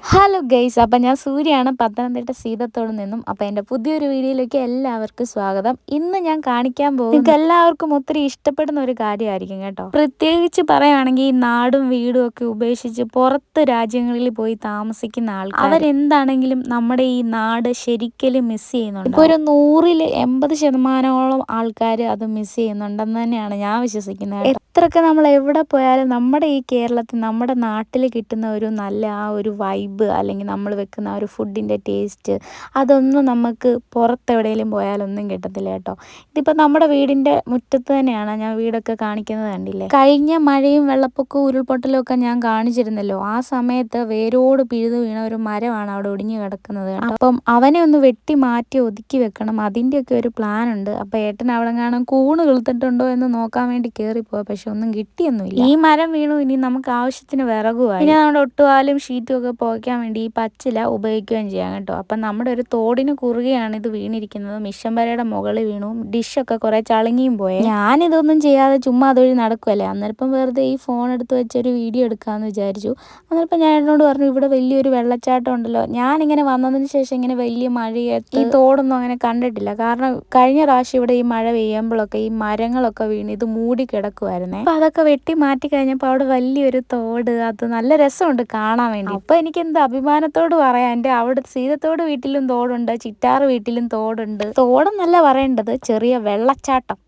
Hello guys, അപ്പം ഞാൻ സൂര്യയാണ്, പത്തനംതിട്ട സീതത്തോട് നിന്നും. അപ്പം എൻ്റെ പുതിയൊരു വീഡിയോയിലേക്ക് എല്ലാവർക്കും സ്വാഗതം. ഇന്ന് ഞാൻ കാണിക്കാൻ പോകും, നിങ്ങൾക്ക് എല്ലാവർക്കും ഒത്തിരി ഇഷ്ടപ്പെടുന്ന ഒരു കാര്യമായിരിക്കും കേട്ടോ. പ്രത്യേകിച്ച് പറയുകയാണെങ്കിൽ ഈ നാടും വീടും ഒക്കെ ഉപേക്ഷിച്ച് പുറത്ത് രാജ്യങ്ങളിൽ പോയി താമസിക്കുന്ന ആൾക്കാർ അവരെന്താണെങ്കിലും നമ്മുടെ ഈ നാട് ശരിക്കും മിസ് ചെയ്യുന്നുണ്ട്. ഇപ്പോൾ ഒരു 100-80% ആൾക്കാർ അത് മിസ് ചെയ്യുന്നുണ്ടെന്ന് തന്നെയാണ് ഞാൻ വിശ്വസിക്കുന്നത്. എത്രയൊക്കെ നമ്മൾ എവിടെ പോയാലും നമ്മുടെ ഈ കേരളത്തിൽ, നമ്മുടെ നാട്ടിൽ കിട്ടുന്ന ഒരു നല്ല ആ ഒരു വൈബ്, അല്ലെങ്കിൽ നമ്മൾ വെക്കുന്ന ആ ഒരു ഫുഡിൻ്റെ ടേസ്റ്റ്, അതൊന്നും നമുക്ക് പുറത്തെവിടെയെങ്കിലും പോയാലൊന്നും കിട്ടത്തില്ല കേട്ടോ. ഇതിപ്പോൾ നമ്മുടെ വീടിൻ്റെ മുറ്റത്ത് തന്നെയാണ് ഞാൻ വീടൊക്കെ കാണിക്കുന്നത്, കണ്ടില്ലേ? കഴിഞ്ഞ മഴയും വെള്ളപ്പൊക്കവും ഉരുൾപൊട്ടലും ഒക്കെ ഞാൻ കാണിച്ചിരുന്നല്ലോ. ആ സമയത്ത് വേരോട് പിഴുതു വീണ ഒരു മരമാണ് അവിടെ ഒടിഞ്ഞു കിടക്കുന്നത്. അപ്പം അവനെ ഒന്ന് വെട്ടി മാറ്റി ഒതുക്കി വെക്കണം, അതിൻ്റെയൊക്കെ ഒരു പ്ലാൻ ഉണ്ട്. അപ്പം ഏട്ടൻ അവിടെ കാണാൻ കൂണ് കിളുത്തിട്ടുണ്ടോ എന്ന് നോക്കാൻ വേണ്ടി കയറിപ്പോയി, പക്ഷെ ഒന്നും കിട്ടിയൊന്നുമില്ല. ഈ മരം വീണു, ഇനി നമുക്ക് ആവശ്യത്തിന് വിറകുമായി. പിന്നെ നമ്മുടെ ഒട്ടുപാലും ഷീറ്റും ഒക്കെ പോകാൻ വേണ്ടി ഈ പച്ചില ഉപയോഗിക്കുകയും ചെയ്യാം കേട്ടോ. അപ്പം നമ്മുടെ ഒരു തോടിന് കുറുകെയാണ് ഇത് വീണിരിക്കുന്നത്. മിഷൻ വരയുടെ മുകളിൽ വീണു, ഡിഷൊക്കെ കുറെ ചളുങ്ങിയും പോയി. ഞാനിതൊന്നും ചെയ്യാതെ ചുമ്മാ അതുവഴി നടക്കുമല്ലേ, അന്നേരം വെറുതെ ഈ ഫോൺ എടുത്ത് വെച്ചൊരു വീഡിയോ എടുക്കാമെന്ന് വിചാരിച്ചു. അന്നേരം ഞാൻ എന്നോട് പറഞ്ഞു, ഇവിടെ വലിയൊരു വെള്ളച്ചാട്ടം ഉണ്ടല്ലോ. ഞാനിങ്ങനെ വന്നതിന് ശേഷം ഇങ്ങനെ വലിയ മഴയത്ത് ഈ തോടൊന്നും അങ്ങനെ കണ്ടിട്ടില്ല. കാരണം കഴിഞ്ഞ പ്രാവശ്യം ഇവിടെ ഈ മഴ പെയ്യുമ്പോഴൊക്കെ ഈ മരങ്ങളൊക്കെ വീണ് ഇത് മൂടി കിടക്കുമായിരുന്നേ. അപ്പം അതൊക്കെ വെട്ടി മാറ്റി കഴിഞ്ഞപ്പോൾ അവിടെ വലിയൊരു തോട്, അത് നല്ല രസമുണ്ട് കാണാൻ വേണ്ടി. അപ്പോൾ എനിക്ക് എന്താ അഭിമാനത്തോട് പറയാം, എൻ്റെ അവിടെ സീതത്തോട് വീട്ടിലും തോടുണ്ട്, ചിറ്റാറ് വീട്ടിലും തോടുണ്ട്. തോടെന്നല്ല പറയേണ്ടത്, ചെറിയ വെള്ളച്ചാട്ടം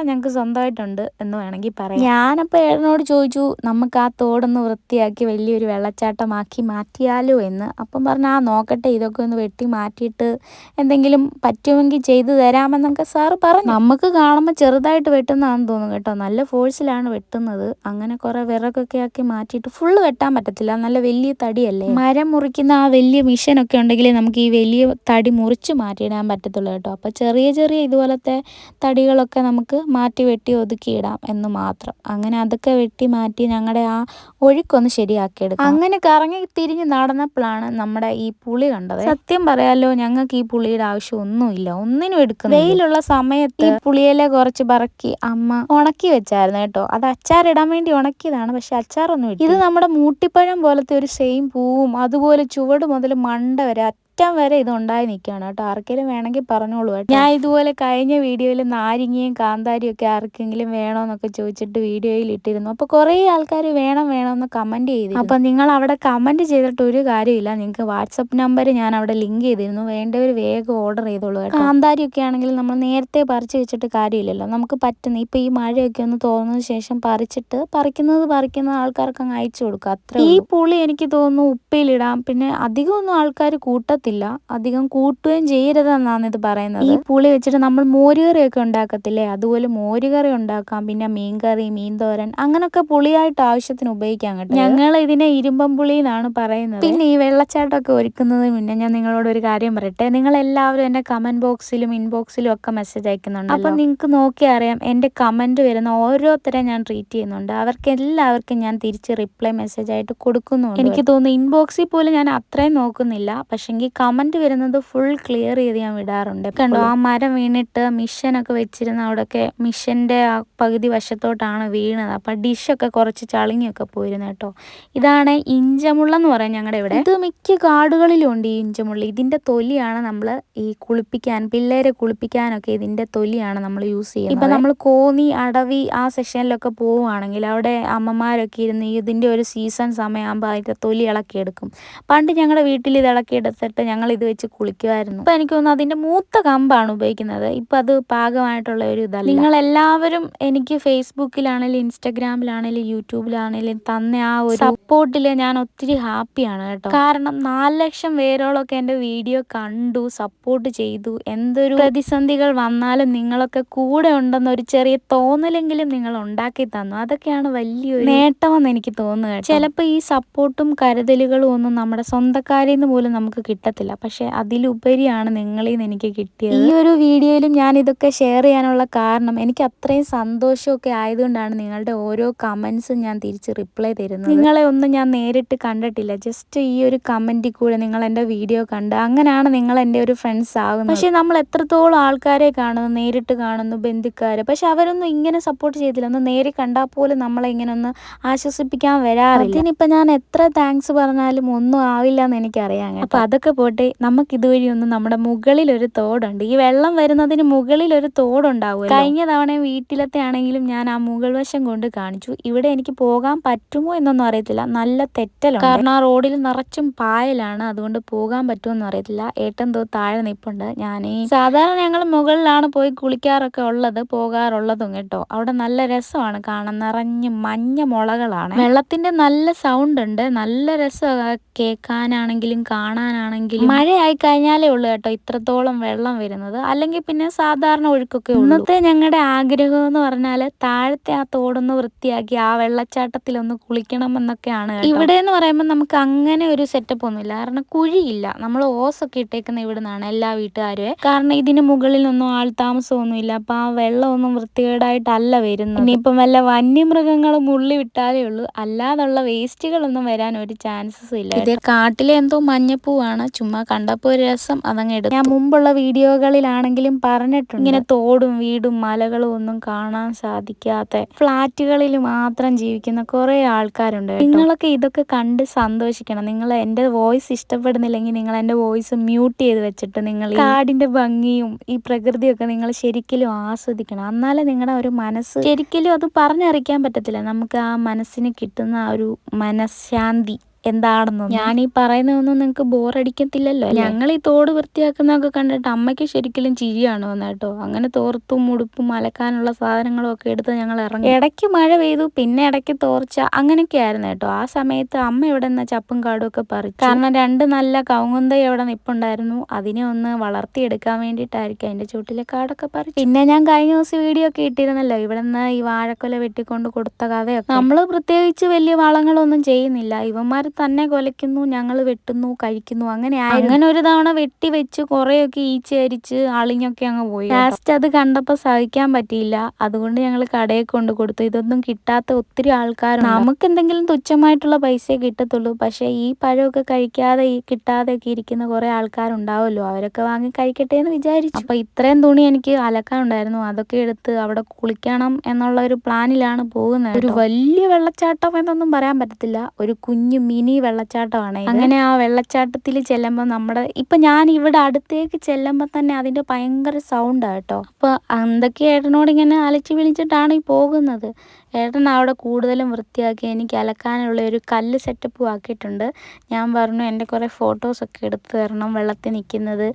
ഞങ്ങൾക്ക് സ്വന്തമായിട്ടുണ്ട് എന്ന് വേണമെങ്കിൽ പറയാം. ഞാനപ്പോൾ ഏട്ടനോട് ചോദിച്ചു, നമുക്ക് ആ തോടൊന്ന് വൃത്തിയാക്കി വലിയൊരു വെള്ളച്ചാട്ടമാക്കി മാറ്റിയാലോ എന്ന്. അപ്പം പറഞ്ഞാൽ നോക്കട്ടെ, ഇതൊക്കെ ഒന്ന് വെട്ടി മാറ്റിയിട്ട് എന്തെങ്കിലും പറ്റുമെങ്കിൽ ചെയ്തു തരാമെന്നൊക്കെ സാറ് പറഞ്ഞു. നമുക്ക് കാണുമ്പോൾ ചെറുതായിട്ട് വെട്ടുന്നതാണെന്ന് തോന്നുന്നു കേട്ടോ, നല്ല ഫോഴ്സിലാണ് വെട്ടുന്നത്. അങ്ങനെ കുറേ വിറകൊക്കെ ആക്കി മാറ്റിയിട്ട് ഫുള്ള് വെട്ടാൻ പറ്റത്തില്ല, നല്ല വലിയ തടിയല്ലേ. മരം മുറിക്കുന്ന ആ വലിയ മിഷനൊക്കെ ഉണ്ടെങ്കിൽ നമുക്ക് ഈ വലിയ തടി മുറിച്ച് മാറ്റിയിടാൻ പറ്റത്തുള്ളൂ കേട്ടോ. അപ്പോൾ ചെറിയ ഇതുപോലത്തെ തടികളൊക്കെ നമുക്ക് മാറ്റി വെട്ടി ഒതുക്കിയിടാം എന്ന് മാത്രം. അങ്ങനെ അതൊക്കെ വെട്ടി മാറ്റി ഞങ്ങളുടെ ആ ഒഴുക്കൊന്ന് ശരിയാക്കിയെടുക്കാം. അങ്ങനെ കറങ്ങി തിരിഞ്ഞ് നടന്നപ്പോഴാണ് നമ്മുടെ ഈ പുളി കണ്ടത്. സത്യം പറയാലോ, ഞങ്ങൾക്ക് ഈ പുളിയുടെ ആവശ്യം ഒന്നുമില്ല, ഒന്നിനും എടുക്കുന്നത്. വെയിലുള്ള സമയത്ത് ഈ പുളിയില കുറച്ച് പറക്കി അമ്മ ഉണക്കി വെച്ചായിരുന്നു കേട്ടോ. അത് അച്ചാറിടാൻ വേണ്ടി ഉണക്കിയതാണ്, പക്ഷെ അച്ചാറൊന്നും ഇല്ല. ഇത് നമ്മുടെ മൂട്ടിപ്പഴം പോലത്തെ ഒരു സെയിം പൂവും അതുപോലെ ചുവട് മുതൽ മണ്ട വരെ അറ്റം വരെ ഇത് ഉണ്ടായി നിൽക്കുകയാണ് കേട്ടോ. ആർക്കെങ്കിലും വേണമെങ്കിൽ പറഞ്ഞോളൂ കേട്ടോ. ഞാൻ ഇതുപോലെ കഴിഞ്ഞ വീഡിയോയിൽ നാരങ്ങയും കാന്താരിയും ഒക്കെ ആർക്കെങ്കിലും വേണോന്നൊക്കെ ചോദിച്ചിട്ട് വീഡിയോയിൽ ഇട്ടിരുന്നു. അപ്പോൾ കുറേ ആൾക്കാർ വേണമെന്ന് കമൻറ്റ് ചെയ്തിരുന്നു. അപ്പം നിങ്ങൾ അവിടെ കമൻറ്റ് ചെയ്തിട്ട് ഒരു കാര്യമില്ല, നിങ്ങൾക്ക് വാട്സപ്പ് നമ്പർ ഞാൻ അവിടെ ലിങ്ക് ചെയ്തിരുന്നു, വേണ്ടവർ വേഗം ഓർഡർ ചെയ്തോളൂ കേട്ടോ. കാന്താരിയൊക്കെ ആണെങ്കിൽ നമ്മൾ നേരത്തെ പറിച്ച് വെച്ചിട്ട് കാര്യമില്ലല്ലോ, നമുക്ക് പറ്റുന്ന ഇപ്പോൾ ഈ മഴയൊക്കെ ഒന്ന് തോന്നുന്ന ശേഷം പറിക്കുന്ന ആൾക്കാർക്ക് അങ്ങ് അയച്ചു കൊടുക്കുക, അത്രേ. ഈ പുളി എനിക്ക് തോന്നുന്നു ഉപ്പിലിടാം, പിന്നെ അധികമൊന്നും ആൾക്കാർ കൂട്ടത്തില്ല, അധികം കൂട്ടുകയും ചെയ്യരുതെന്നാണ് ഇത് പറയുന്നത്. ഈ പുളി വെച്ചിട്ട് നമ്മൾ മോരുകറിയൊക്കെ ഉണ്ടാക്കത്തില്ലേ, അതുപോലെ മോരുകറി ഉണ്ടാക്കാം, പിന്നെ മീൻകറി, മീൻതോരൻ, അങ്ങനൊക്കെ പുളിയായിട്ട് ആവശ്യത്തിന് ഉപയോഗിക്കാം കേട്ടോ. ഞങ്ങൾ ഇതിനെ ഇരുമ്പം പുളി എന്നാണ് പറയുന്നത്. പിന്നെ ഈ വെള്ളച്ചാട്ടമൊക്കെ ഒരുക്കുന്നതിന് മുന്നേ ഞാൻ നിങ്ങളോട് ഒരു കാര്യം പറയട്ടെ. നിങ്ങൾ എല്ലാവരും എൻ്റെ കമന്റ് ബോക്സിലും ഇൻബോക്സിലും ഒക്കെ മെസ്സേജ് അയക്കുന്നുണ്ട്. അപ്പം നിങ്ങൾക്ക് നോക്കി അറിയാം, എൻ്റെ കമന്റ് വരുന്ന ഓരോരുത്തരെ ഞാൻ ട്രീറ്റ് ചെയ്യുന്നുണ്ട്. അവർക്ക് എല്ലാവർക്കും ഞാൻ തിരിച്ച് റിപ്ലൈ മെസ്സേജ് ആയിട്ട് കൊടുക്കുന്നുണ്ട്. എനിക്ക് തോന്നുന്നു ഇൻബോക്സിൽ പോലും ഞാൻ അത്രയും നോക്കുന്നില്ല, പക്ഷെങ്കിൽ കമന്റ് വരുന്നത് ഫുൾ ക്ലിയർ ചെയ്ത് ഞാൻ വിടാറുണ്ട്. കണ്ടോ, ആ മരം വീണിട്ട് മിഷനൊക്കെ വെച്ചിരുന്ന അവിടെയൊക്കെ മിഷൻ്റെ ആ പകുതി വശത്തോട്ടാണ് വീണത്. അപ്പം ഡിഷൊക്കെ കുറച്ച് ചളിങ്ങിയൊക്കെ പോയിരുന്നു കേട്ടോ. ഇതാണ് ഇഞ്ചമുള്ളെന്ന് പറയും ഞങ്ങളുടെ ഇവിടെ. ഇത് മിക്ക കാടുകളിലും ഉണ്ട് ഈ ഇഞ്ചമുള്ള. ഇതിൻ്റെ തൊലിയാണ് നമ്മൾ ഈ പിള്ളേരെ കുളിപ്പിക്കാനൊക്കെ ഇതിൻ്റെ തൊലിയാണ് നമ്മൾ യൂസ് ചെയ്യുന്നത്. ഇപ്പം നമ്മൾ കോന്നി, അടവി ആ സെഷനിലൊക്കെ പോവുകയാണെങ്കിൽ അവിടെ അമ്മമാരൊക്കെ ഇരുന്ന് ഇതിൻ്റെ ഒരു സീസൺ സമയമാകുമ്പോൾ അതിൻ്റെ തൊലി ഇളക്കിയെടുക്കും. പണ്ട് ഞങ്ങളുടെ വീട്ടിൽ ഇത് ഇളക്കിയെടുത്തിട്ട് ഞങ്ങൾ ഇത് വെച്ച് കുളിക്കുമായിരുന്നു. ഇപ്പം എനിക്ക് തോന്നുന്നു അതിൻ്റെ മൂത്ത കമ്പാണ് ഉപയോഗിക്കുന്നത്. ഇപ്പം അത് പാകമായിട്ടുള്ള ഒരു ഇതല്ല. നിങ്ങളെല്ലാവരും എനിക്ക് ഫേസ്ബുക്കിലാണെങ്കിലും ഇൻസ്റ്റഗ്രാമിലാണെങ്കിലും യൂട്യൂബിലാണെങ്കിലും തന്ന ആ ഒരു സപ്പോർട്ടിൽ ഞാൻ ഒത്തിരി ഹാപ്പിയാണ് കേട്ടോ. കാരണം 4 ലക്ഷം പേരോളൊക്കെ എൻ്റെ വീഡിയോ കണ്ടു, സപ്പോർട്ട് ചെയ്തു. എന്തൊരു പ്രതിസന്ധികൾ വന്നാലും നിങ്ങളൊക്കെ കൂടെ ഉണ്ടെന്നൊരു ചെറിയ തോന്നലെങ്കിലും നിങ്ങൾ ഉണ്ടാക്കി തന്നു. അതൊക്കെയാണ് വലിയൊരു നേട്ടമെന്ന് എനിക്ക് തോന്നുന്നത്. ചിലപ്പോൾ ഈ സപ്പോർട്ടും കരുതലുകളും ഒന്നും നമ്മുടെ സ്വന്തക്കാരിൽ നിന്ന് പോലും നമുക്ക് കിട്ടത്തില്ല. കിട്ടത്തില്ല. പക്ഷേ അതിലുപരിയാണ് നിങ്ങളിൽ നിന്ന് എനിക്ക് കിട്ടിയത്. ഈ ഒരു വീഡിയോയിലും ഞാൻ ഇതൊക്കെ ഷെയർ ചെയ്യാനുള്ള കാരണം എനിക്ക് അത്രയും സന്തോഷമൊക്കെ ആയതുകൊണ്ടാണ് നിങ്ങളുടെ ഓരോ കമൻസും ഞാൻ തിരിച്ച് റിപ്ലൈ തരുന്നത്. നിങ്ങളെ ഒന്നും ഞാൻ നേരിട്ട് കണ്ടിട്ടില്ല, ജസ്റ്റ് ഈ ഒരു കമൻറ്റിൽ കൂടെ നിങ്ങൾ എൻ്റെ വീഡിയോ കണ്ട് അങ്ങനെയാണ് നിങ്ങൾ എൻ്റെ ഒരു ഫ്രണ്ട്സ് ആകുന്നത്. പക്ഷേ നമ്മൾ എത്രത്തോളം ആൾക്കാരെ കാണുന്നു, നേരിട്ട് കാണുന്നു, ബന്ധുക്കാർ, പക്ഷെ അവരൊന്നും ഇങ്ങനെ സപ്പോർട്ട് ചെയ്തില്ല. ഒന്ന് നേരിൽ കണ്ടാൽ പോലും നമ്മളെ ഇങ്ങനെ ഒന്ന് ആശ്വസിപ്പിക്കാൻ വരാറില്ല. അതിനിപ്പോൾ ഞാൻ എത്ര താങ്ക്സ് പറഞ്ഞാലും ഒന്നും ആവില്ല എന്ന് എനിക്കറിയാം. അപ്പോൾ അതൊക്കെ പോട്ടെ, നമുക്ക് ഇതുവഴി ഒന്ന് നമ്മുടെ മുകളിലൊരു തോടുണ്ട്. ഈ വെള്ളം വരുന്നതിന് മുകളിലൊരു തോടുണ്ടാവും. കഴിഞ്ഞ തവണ വീട്ടിലത്തെ ആണെങ്കിലും ഞാൻ ആ മുകൾ വശം കൊണ്ട് കാണിച്ചു. ഇവിടെ എനിക്ക് പോകാൻ പറ്റുമോ എന്നൊന്നും അറിയത്തില്ല, നല്ല തെറ്റലുണ്ട്. കാരണം ആ റോഡിൽ നിറച്ചും പായലാണ്, അതുകൊണ്ട് പോകാൻ പറ്റുമെന്നും അറിയത്തില്ല. ഏട്ടൻ താഴെ നിൽപ്പുണ്ട്. സാധാരണ ഞങ്ങൾ മുകളിലാണ് പോയി കുളിക്കാറൊക്കെ ഉള്ളത്, പോകാറുള്ളതും കേട്ടോ. അവിടെ നല്ല രസമാണ് കാണാൻ, നിറഞ്ഞ് മഞ്ഞ മുളകളാണ്. വെള്ളത്തിന്റെ നല്ല സൗണ്ട് ഉണ്ട്, നല്ല രസമാണ് കേൾക്കാനാണെങ്കിലും കാണാനാണെങ്കിലും. മഴയായി കഴിഞ്ഞാലേ ഉള്ളൂ കേട്ടോ ഇത്രത്തോളം വെള്ളം വരുന്നത്, അല്ലെങ്കിൽ പിന്നെ സാധാരണ ഒഴുക്കൊക്കെ. ഇന്നത്തെ ഞങ്ങളുടെ ആഗ്രഹം എന്ന് പറഞ്ഞാൽ താഴത്തെ ആ തോടൊന്ന് വൃത്തിയാക്കി ആ വെള്ളച്ചാട്ടത്തിലൊന്ന് കുളിക്കണം എന്നൊക്കെയാണ്. ഇവിടെ എന്ന് പറയുമ്പോൾ നമുക്ക് അങ്ങനെ ഒരു സെറ്റപ്പ് ഒന്നുമില്ല, കാരണം കുഴിയില്ല. നമ്മൾ ഓസൊക്കെ ഇട്ടേക്കുന്ന ഇവിടെ നിന്നാണ് എല്ലാ വീട്ടുകാരും. കാരണം ഇതിന് മുകളിലൊന്നും ആൾ താമസമൊന്നുമില്ല, അപ്പം ആ വെള്ളമൊന്നും വൃത്തികേടായിട്ടല്ല വരുന്നത്. ഇനിയിപ്പം വല്ല വന്യമൃഗങ്ങളും മുള്ളി വിട്ടാലേ ഉള്ളൂ, അല്ലാതുള്ള വേസ്റ്റുകളൊന്നും വരാൻ ഒരു ചാൻസസും ഇല്ല. ഇതേ കാട്ടിലെ എന്തോ മഞ്ഞപ്പൂവാണ്, ചുമ്മാ കണ്ടപ്പോൾ ഒരു രസം അതങ്ങ് എടുത്തു. ഞാൻ മുമ്പുള്ള വീഡിയോകളിലാണെങ്കിലും പറഞ്ഞിട്ടുണ്ട്, ഇങ്ങനെ തോടും വീടും മലകളും ഒന്നും കാണാൻ സാധിക്കാത്ത ഫ്ലാറ്റുകളിൽ മാത്രം ജീവിക്കുന്ന കുറേ ആൾക്കാരുണ്ട്. നിങ്ങളൊക്കെ ഇതൊക്കെ കണ്ട് സന്തോഷിക്കണം. നിങ്ങൾ എൻ്റെ വോയിസ് ഇഷ്ടപ്പെടുന്നില്ലെങ്കിൽ നിങ്ങൾ എൻ്റെ വോയിസ് മ്യൂട്ട് ചെയ്ത് വെച്ചിട്ട് നിങ്ങൾ കാടിൻ്റെ ഭംഗിയും ഈ പ്രകൃതിയൊക്കെ നിങ്ങൾ ശരിക്കും ആസ്വദിക്കണം. എന്നാലേ നിങ്ങളുടെ ഒരു മനസ്സ് ശരിക്കും അത് പറഞ്ഞറിയിക്കാൻ പറ്റത്തില്ല, നമുക്ക് ആ മനസ്സിന് കിട്ടുന്ന ആ ഒരു മനഃശാന്തി എന്താണെന്നൊന്നും. ഞാൻ ഈ പറയുന്നതൊന്നും നിങ്ങൾക്ക് ബോറടിക്കത്തില്ലല്ലോ. ഞങ്ങൾ ഈ തോട് വൃത്തിയാക്കുന്നതൊക്കെ കണ്ടിട്ട് അമ്മയ്ക്ക് ശരിക്കും ചിരിയാണ് വന്നത് കേട്ടോ. അങ്ങനെ തോർത്തും ഉടുപ്പും അലക്കാനുള്ള സാധനങ്ങളും ഒക്കെ എടുത്ത് ഞങ്ങൾ ഇറങ്ങി. ഇടയ്ക്ക് മഴ പെയ്തു, പിന്നെ ഇടയ്ക്ക് തോർച്ച, അങ്ങനെയൊക്കെ ആയിരുന്നു കേട്ടോ. ആ സമയത്ത് അമ്മ ഇവിടെ നിന്ന് ചപ്പും കാടും ഒക്കെ പറിച്ചു. കാരണം 2 നല്ല കവുങ്ങുന്തൈ അവിടെ നിപ്പുണ്ടായിരുന്നു, അതിനെ ഒന്ന് വളർത്തിയെടുക്കാൻ വേണ്ടിയിട്ടായിരിക്കും അതിൻ്റെ ചുവട്ടിലെ കാടൊക്കെ പറിച്ചു. പിന്നെ ഞാൻ കഴിഞ്ഞ ദിവസം വീഡിയോ ഒക്കെ ഇട്ടിരുന്നല്ലോ, ഇവിടെ നിന്ന് ഈ വാഴക്കൊല വെട്ടിക്കൊണ്ട് കൊടുത്ത കഥയൊക്കെ. നമ്മൾ പ്രത്യേകിച്ച് വലിയ വളങ്ങളൊന്നും ചെയ്യുന്നില്ല, ഇവന്മാർ തന്നെ കൊലയ്ക്കുന്നു, ഞങ്ങൾ വെട്ടുന്നു, കഴിക്കുന്നു, അങ്ങനെ ഒരു തവണ വെട്ടി വെച്ച് കുറേയൊക്കെ ഈച്ചരിച്ച് അളിഞ്ഞൊക്കെ അങ്ങ് പോയി. ലാസ്റ്റ് അത് കണ്ടപ്പോൾ സഹിക്കാൻ പറ്റിയില്ല, അതുകൊണ്ട് ഞങ്ങൾ കടയിൽ കൊണ്ട് കൊടുത്തു. ഇതൊന്നും കിട്ടാത്ത ഒത്തിരി ആൾക്കാരുണ്ട്. നമുക്ക് എന്തെങ്കിലും തുച്ഛമായിട്ടുള്ള പൈസയെ കിട്ടത്തുള്ളൂ, പക്ഷേ ഈ പഴമൊക്കെ കഴിക്കാതെ ഈ കിട്ടാതെയൊക്കെ ഇരിക്കുന്ന കുറേ ആൾക്കാരുണ്ടാവുമല്ലോ, അവരൊക്കെ വാങ്ങി കഴിക്കട്ടെ എന്ന് വിചാരിച്ചു. അപ്പോൾ ഇത്രയും തുണി എനിക്ക് അലക്കാനുണ്ടായിരുന്നു, അതൊക്കെ എടുത്ത് അവിടെ കുളിക്കണം എന്നുള്ള ഒരു പ്ലാനിലാണ് പോകുന്നത്. ഒരു വലിയ വെള്ളച്ചാട്ടം എന്നൊന്നും പറയാൻ പറ്റത്തില്ല, ഒരു കുഞ്ഞു മിനി വെള്ളച്ചാട്ടമാണ്. അങ്ങനെ ആ വെള്ളച്ചാട്ടത്തിൽ ചെല്ലുമ്പോൾ ഇപ്പൊ ഞാൻ ഇവിടെ അടുത്തേക്ക് ചെല്ലുമ്പോൾ തന്നെ അതിന്റെ ഭയങ്കര സൗണ്ടാണ് കേട്ടോ. അപ്പോൾ എന്തൊക്കെ ഏട്ടനോട് ഇങ്ങനെ അലച്ചു വിളിച്ചിട്ടാണ് ഈ പോകുന്നത്. ഏട്ടൻ അവിടെ കൂടുതലും വൃത്തിയാക്കി എനിക്ക് അലക്കാനുള്ള ഒരു കല്ല് സെറ്റപ്പും ആക്കിയിട്ടുണ്ട്. ഞാൻ പറഞ്ഞു എൻ്റെ കുറേ ഫോട്ടോസൊക്കെ എടുത്ത് തരണം വെള്ളത്തിൽ നിൽക്കുന്നത്,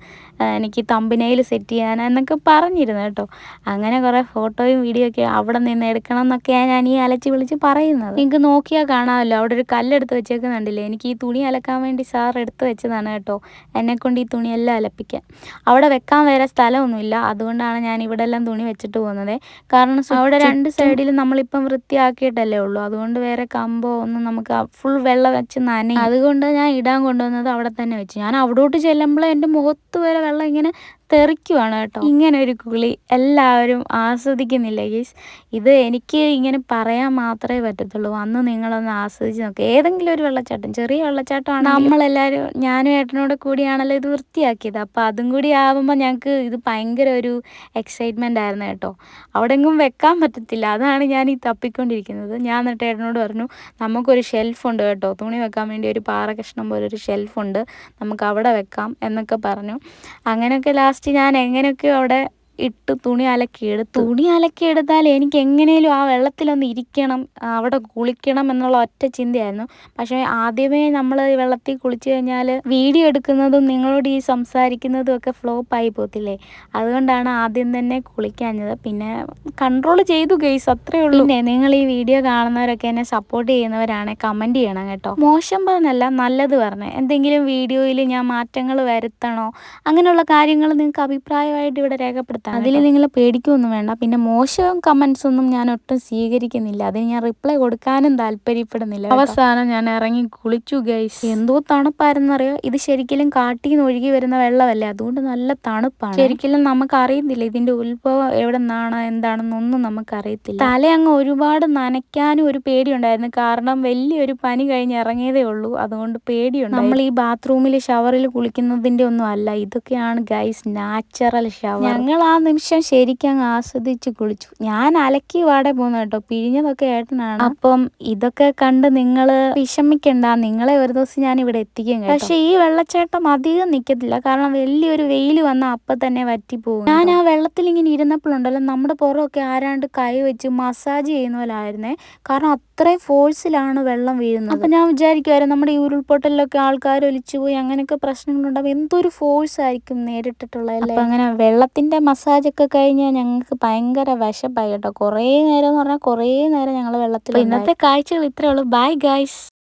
എനിക്ക് തമ്പനെയിൽ സെറ്റ് ചെയ്യാൻ എന്നൊക്കെ പറഞ്ഞിരുന്നു കേട്ടോ. അങ്ങനെ കുറേ ഫോട്ടോയും വീഡിയോ ഒക്കെ അവിടെ നിന്ന് എടുക്കണം എന്നൊക്കെയാണ് ഞാൻ ഈ അലച്ച് വിളിച്ച് പറയുന്നത്. നിങ്ങൾക്ക് നോക്കിയാൽ കാണാമല്ലോ, അവിടെ ഒരു കല്ലെടുത്ത് വെച്ചേക്കുന്നുണ്ടല്ലേ, എനിക്ക് ഈ തുണി അലക്കാൻ വേണ്ടി സാർ എടുത്ത് വെച്ചതാണ് കേട്ടോ, എന്നെക്കൊണ്ട് ഈ തുണിയെല്ലാം അലപ്പിക്കാൻ. അവിടെ വെക്കാൻ വേറെ സ്ഥലമൊന്നുമില്ല, അതുകൊണ്ടാണ് ഞാൻ ഇവിടെ എല്ലാം തുണി വെച്ചിട്ട് പോകുന്നത്. കാരണം അവിടെ 2 സൈഡിലും നമ്മളിപ്പം വൃത്തിയാക്കിയിട്ടല്ലേ ഉള്ളൂ, അതുകൊണ്ട് വേറെ കമ്പോ ഒന്നും നമുക്ക് ഫുൾ വെള്ളം വെച്ച് നനയും. അതുകൊണ്ട് ഞാൻ ഇടാൻ കൊണ്ടുവന്നത് അവിടെ തന്നെ വെച്ചു. ഞാൻ അവിടോട്ട് ചെല്ലുമ്പോൾ എൻ്റെ മുഖത്ത് വരെ വെള്ളം ഇങ്ങനെ തെറിക്കുവാണ് കേട്ടോ. ഇങ്ങനെ ഒരു കുളി എല്ലാവരും ആസ്വദിക്കുന്നില്ല ഗൈസ്. ഇത് എനിക്ക് ഇങ്ങനെ പറയാൻ മാത്രമേ പറ്റത്തുള്ളൂ, അന്ന് നിങ്ങളൊന്ന് ആസ്വദിച്ച് നോക്കുക. ഏതെങ്കിലും ഒരു വെള്ളച്ചാട്ടം, ചെറിയ വെള്ളച്ചാട്ടമാണ്, നമ്മളെല്ലാവരും ഞാനും ഏട്ടനോട് കൂടിയാണല്ലോ ഇത് വൃത്തിയാക്കിയത്. അപ്പോൾ അതും കൂടി ആകുമ്പോൾ ഞങ്ങൾക്ക് ഇത് ഭയങ്കര ഒരു എക്സൈറ്റ്മെൻ്റ് ആയിരുന്നു കേട്ടോ. അവിടെ എങ്ങും വെക്കാൻ പറ്റത്തില്ല, അതാണ് ഞാൻ ഈ തപ്പിക്കൊണ്ടിരിക്കുന്നത്. ഞാൻ എന്നിട്ട് ഏട്ടനോട് പറഞ്ഞു, നമുക്കൊരു ഷെൽഫുണ്ട് കേട്ടോ, തുണി വെക്കാൻ വേണ്ടി ഒരു പാറ കഷ്ണം പോലെ ഒരു ഷെൽഫുണ്ട്, നമുക്ക് അവിടെ വെക്കാം എന്നൊക്കെ പറഞ്ഞു. അങ്ങനെയൊക്കെ ലാസ്റ്റ് ഞാൻ എങ്ങനെയൊക്കെയോ അവിടെ ഇട്ട് തുണി അലക്കിയെടുത്താൽ എനിക്ക് എങ്ങനെയും ആ വെള്ളത്തിലൊന്ന് ഇരിക്കണം, അവിടെ കുളിക്കണം എന്നുള്ള ഒറ്റ ചിന്തയായിരുന്നു. പക്ഷേ ആദ്യമേ നമ്മൾ വെള്ളത്തിൽ കുളിച്ചു കഴിഞ്ഞാൽ വീഡിയോ എടുക്കുന്നതും നിങ്ങളോട് ഈ സംസാരിക്കുന്നതും ഒക്കെ ഫ്ലോപ്പായി പോകത്തില്ലേ, അതുകൊണ്ടാണ് ആദ്യം തന്നെ കുളിക്കാഞ്ഞത്. പിന്നെ കൺട്രോൾ ചെയ്തു ഗൈസ്, അത്രേ ഉള്ളൂ. പിന്നെ നിങ്ങൾ ഈ വീഡിയോ കാണുന്നവരൊക്കെ എന്നെ സപ്പോർട്ട് ചെയ്യുന്നവരാണ്, കമൻറ്റ് ചെയ്യണം കേട്ടോ. മോശം പറഞ്ഞല്ല, നല്ലത് പറഞ്ഞ് എന്തെങ്കിലും വീഡിയോയിൽ ഞാൻ മാറ്റങ്ങൾ വരുത്തണോ അങ്ങനെയുള്ള കാര്യങ്ങൾ നിങ്ങൾക്ക് അഭിപ്രായമായിട്ട് ഇവിടെ രേഖപ്പെടുത്താം. എത്താൻ. അതിൽ നിങ്ങൾ പേടിക്കുകയൊന്നും വേണ്ട. പിന്നെ മോശം കമൻസ് ഒന്നും ഞാൻ ഒട്ടും സ്വീകരിക്കുന്നില്ല. അതിന് ഞാൻ റിപ്ലൈ കൊടുക്കാനും താല്പര്യപ്പെടുന്നില്ല. അവസാനം ഞാൻ ഇറങ്ങി കുളിച്ചു ഗൈസ്. എന്തോ തണുപ്പായിരുന്നറിയോ. ഇത് ശരിക്കും കാട്ടിൽ നിന്ന് ഒഴുകി വരുന്ന വെള്ളമല്ലേ, അതുകൊണ്ട് നല്ല തണുപ്പാണ്. ശരിക്കും നമുക്ക് അറിയത്തില്ല ഇതിന്റെ ഉത്ഭവം എവിടെ നിന്നാണ് എന്താണെന്നൊന്നും നമുക്കറിയത്തില്ല. തല അങ്ങ് ഒരുപാട് നനയ്ക്കാനും ഒരു പേടിയുണ്ടായിരുന്നു. കാരണം വലിയൊരു പനി കഴിഞ്ഞ് ഇറങ്ങിയതേ ഉള്ളൂ, അതുകൊണ്ട് പേടിയുണ്ട്. നമ്മൾ ഈ ബാത്റൂമിൽ ഷവറിൽ കുളിക്കുന്നതിന്റെ ഒന്നും അല്ല, ഇതൊക്കെയാണ് ഗൈസ് നാച്ചുറൽ ഷവർ. ഞങ്ങൾ ആ നിമിഷം ശരിക്കും അങ്ങ് ആസ്വദിച്ച് കുളിച്ചു. ഞാൻ അലക്കി വാടെ പോകുന്നു കേട്ടോ, പിഴിഞ്ഞതൊക്കെ ഏട്ടനാണ്. അപ്പം ഇതൊക്കെ കണ്ട് നിങ്ങൾ വിഷമിക്കണ്ട, നിങ്ങളെ ഒരു ദിവസം ഞാൻ ഇവിടെ എത്തിക്കും. പക്ഷെ ഈ വെള്ളച്ചാട്ടം അധികം നിൽക്കത്തില്ല, കാരണം വലിയൊരു വെയിൽ വന്നാൽ അപ്പം തന്നെ വറ്റിപ്പോകും. ഞാൻ ആ വെള്ളത്തിൽ ഇങ്ങനെ ഇരുന്നപ്പോഴുണ്ടല്ലോ, നമ്മുടെ പുറമൊക്കെ ആരാണ്ട് കൈ വെച്ച് മസാജ് ചെയ്യുന്ന പോലെ ആയിരുന്നേ. കാരണം അത്രയും ഫോഴ്സിലാണ് വെള്ളം വീഴുന്നത്. അപ്പം ഞാൻ വിചാരിക്കുമായിരുന്നു നമ്മുടെ ഈ ഉരുൾപൊട്ടലിലൊക്കെ ആൾക്കാർ ഒലിച്ചു പോയി അങ്ങനെയൊക്കെ പ്രശ്നങ്ങളുണ്ടാവും, എന്തൊരു ഫോഴ്സ് ആയിരിക്കും നേരിട്ടിട്ടുള്ളത്. അപ്പം അങ്ങനെ വെള്ളത്തിൻ്റെ മസാജൊക്കെ കഴിഞ്ഞാൽ ഞങ്ങൾക്ക് ഭയങ്കര വിശപ്പായി കേട്ടോ. കുറേ നേരം എന്ന് പറഞ്ഞാൽ കുറേ നേരം ഞങ്ങൾ വെള്ളത്തിൽ. ഇന്നത്തെ കാഴ്ചകൾ ഇത്രയേ ഉള്ളൂ. Bye guys.